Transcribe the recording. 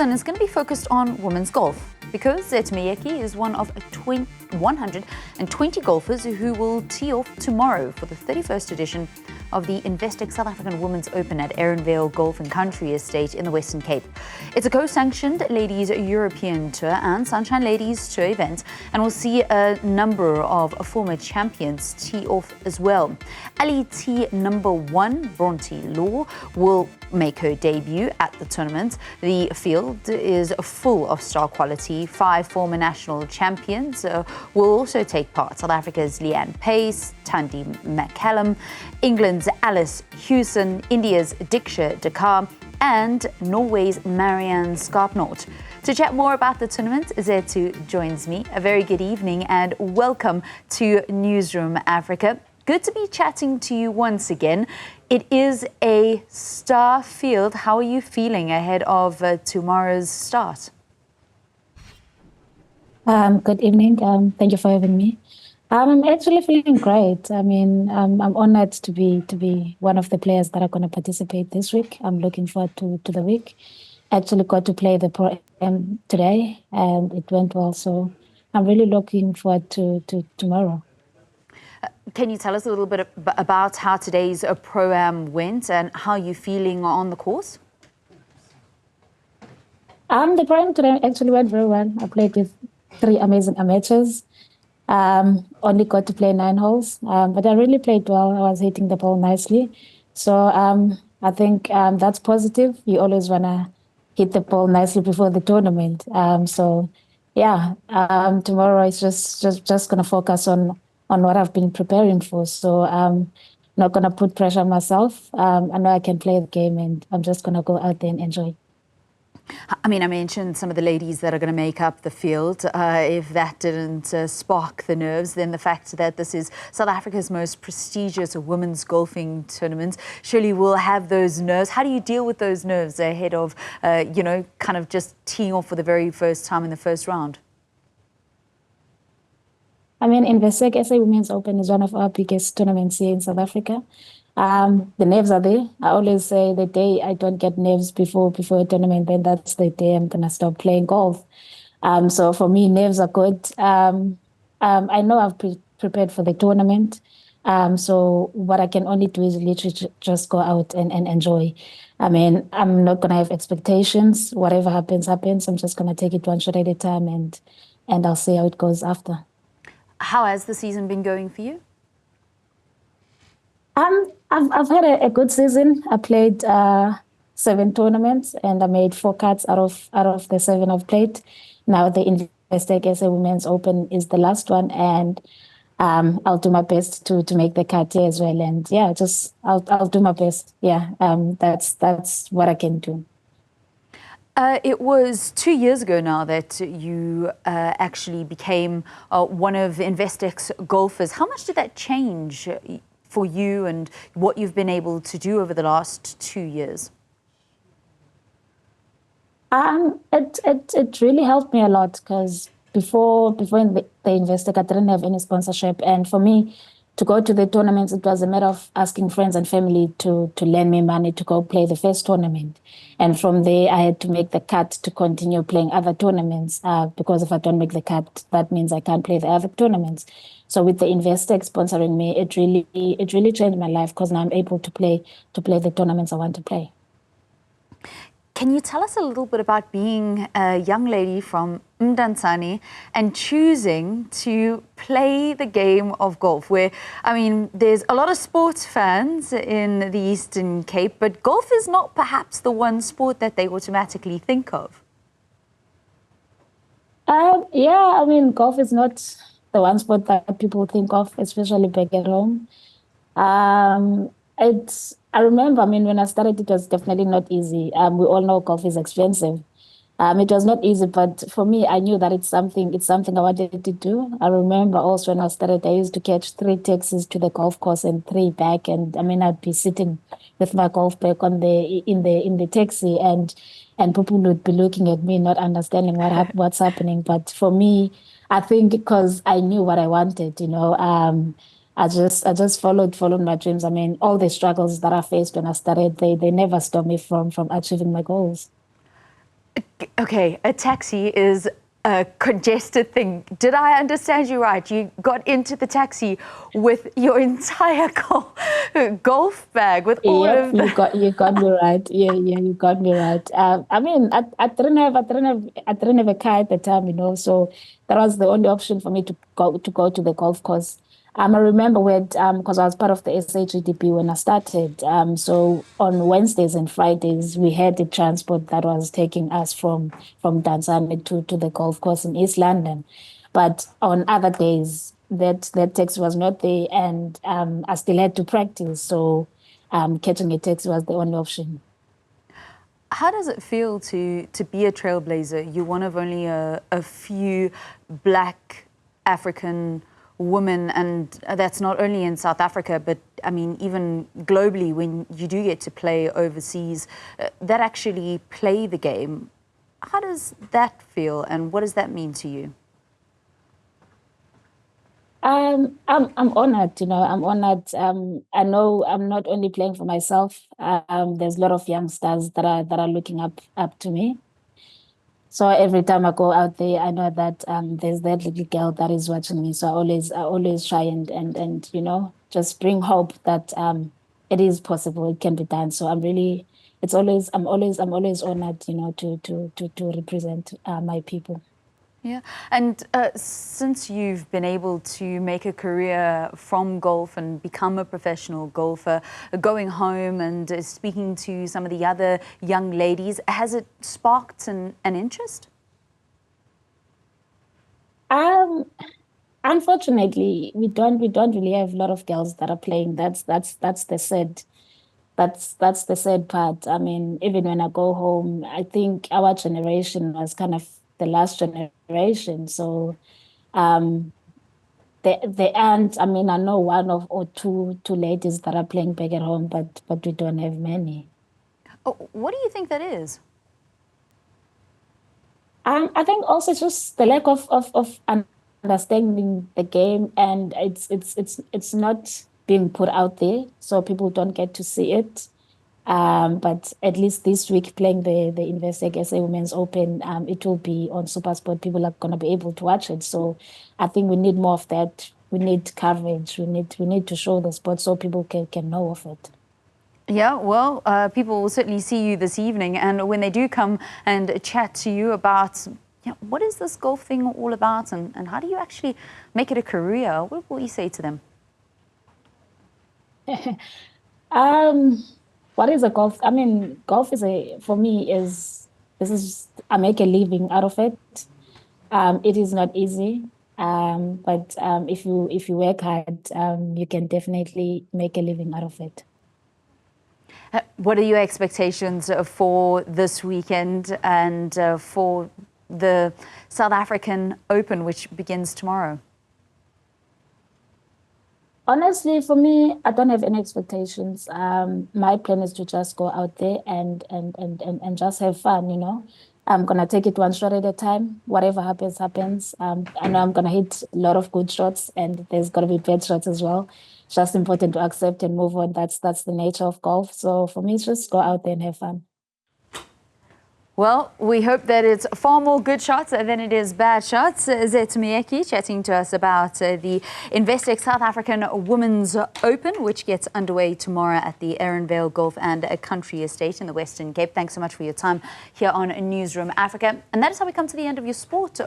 discussion is going to be focused on women's golf because Zethu Myeki is one of 120 golfers who will tee off tomorrow for the 31st edition of the Investec South African Women's Open at Erinvale Golf and Country Estate in the Western Cape. It's a co-sanctioned Ladies European Tour and Sunshine Ladies Tour event, and we'll see a number of former champions tee off as well. LET number 1, Bronte Law, will make her debut at the tournament. The field is full of star quality. 5 former national champions will also take part. South Africa's Leanne Pace, Tandi McCallum, England's Alice Hewson, India's Diksha Dakar, and Norway's Marianne Skarpnort. To chat more about the tournament, Zethu joins me. A very good evening and welcome to Newzroom Afrika. Good to be chatting to you once again. It is a star field. How are you feeling ahead of tomorrow's start? Good evening. Thank you for having me. I'm actually feeling great. I mean, I'm honored to be one of the players that are going to participate this week. I'm looking forward to the week. Actually got to play the Pro Am today, and it went well. So I'm really looking forward to tomorrow. Can you tell us a little bit about how today's Pro-Am went and how you're feeling on the course? The Pro-Am today actually went very well. I played with 3 amazing amateurs. Only got to play 9 holes, but I really played well. I was hitting the ball nicely. So I think that's positive. You always want to hit the ball nicely before the tournament. So yeah, tomorrow is just going to focus on what I've been preparing for. So I'm not going to put pressure on myself. I know I can play the game, and I'm just going to go out there and enjoy. I mean, I mentioned some of the ladies that are going to make up the field. If that didn't spark the nerves, then the fact that this is South Africa's most prestigious women's golfing tournament surely will have those nerves. How do you deal with those nerves ahead of, kind of just teeing off for the very first time in the first round? I mean, Investec SA Women's Open is one of our biggest tournaments here in South Africa. The nerves are there. I always say the day I don't get nerves before a tournament, then that's the day I'm going to stop playing golf. So for me, nerves are good. I know I've prepared for the tournament. So what I can only do is literally just go out and enjoy. I mean, I'm not going to have expectations. Whatever happens, happens. I'm just going to take it one shot at a time, and I'll see how it goes after. How has the season been going for you? I've had a good season. I played 7 tournaments, and I made 4 cuts out of the 7 I've played. Now the Investec SA Women's Open is the last one, and I'll do my best to make the cut here as well. And yeah, I'll do my best. Yeah, that's what I can do. It was 2 years ago now that you actually became one of Investec's golfers. How much did that change for you and what you've been able to do over the last 2 years? It really helped me a lot because before in the Investec, I didn't have any sponsorship, and for me to go to the tournaments, it was a matter of asking friends and family to lend me money to go play the first tournament. And from there, I had to make the cut to continue playing other tournaments because if I don't make the cut, that means I can't play the other tournaments. So with the Investec sponsoring me, it really changed my life because now I'm able to play the tournaments I want to play. Can you tell us a little bit about being a young lady from Mdantsane and choosing to play the game of golf? Where, I mean, there's a lot of sports fans in the Eastern Cape, but golf is not perhaps the one sport that they automatically think of. Yeah, I mean, golf is not the one sport that people think of, especially back at home. I remember, I mean, when I started, it was definitely not easy. We all know golf is expensive. It was not easy, but for me, I knew that it's something I wanted to do. I remember also when I started, I used to catch 3 taxis to the golf course and 3 back. And I mean, I'd be sitting with my golf bag in the taxi, and people would be looking at me, not understanding what's happening. But for me, I think because I knew what I wanted, I just followed my dreams. I mean, all the struggles that I faced when I started, they never stopped me from achieving my goals. Okay, a taxi is a congested thing. Did I understand you right? You got into the taxi with your entire golf bag with all Yep, of the... you got me right. Yeah, you got me right. I mean, I didn't have a car at the time, so that was the only option for me to go to the golf course. I remember when because I was part of the SAGDP when I started. So on Wednesdays and Fridays we had the transport that was taking us from Tanzania to the golf course in East London. But on other days, that taxi was not there, and I still had to practice. So catching a taxi was the only option. How does it feel to be a trailblazer? You're one of only a few Black African women, and that's not only in South Africa, but I mean, even globally, when you do get to play overseas, that actually play the game. How does that feel, and what does that mean to you? I'm honored, I'm honored. I know I'm not only playing for myself. There's a lot of youngsters that are looking up to me. So every time I go out there, I know that there's that little girl that is watching me. So I always try and just bring hope that it is possible, it can be done. So I'm always honored, to represent my people. Yeah, and since you've been able to make a career from golf and become a professional golfer, going home and speaking to some of the other young ladies, has it sparked an interest? Um, Unfortunately, we don't really have a lot of girls that are playing. That's the sad part. I mean, even when I go home, I think our generation was kind of the last generation. So um they aren't, I mean, I know one of or two ladies that are playing back at home, but we don't have many. Oh, what do you think that is? I think also just the lack of understanding the game, and it's not being put out there, so people don't get to see it. But at least this week, playing the Investec SA Women's Open, it will be on SuperSport. People are going to be able to watch it. So I think we need more of that. We need coverage. We need to show the sport so people can know of it. Yeah, well, people will certainly see you this evening, and when they do come and chat to you about, what is this golf thing all about, and how do you actually make it a career, what will you say to them? Um, what is a golf? I mean, golf for me this is, I make a living out of it. It is not easy. But if you work hard, you can definitely make a living out of it. What are your expectations for this weekend and for the South African Open, which begins tomorrow? Honestly, for me, I don't have any expectations. My plan is to just go out there and just have fun. I'm gonna take it one shot at a time. Whatever happens, happens. I know I'm gonna hit a lot of good shots, and there's gonna be bad shots as well. It's just important to accept and move on. That's the nature of golf. So for me, it's just go out there and have fun. Well, we hope that it's far more good shots than it is bad shots. Zethu Myeki chatting to us about the Investec South African Women's Open, which gets underway tomorrow at the Erinvale Golf and Country Estate in the Western Cape. Thanks so much for your time here on Newzroom Afrika. And that is how we come to the end of your sport.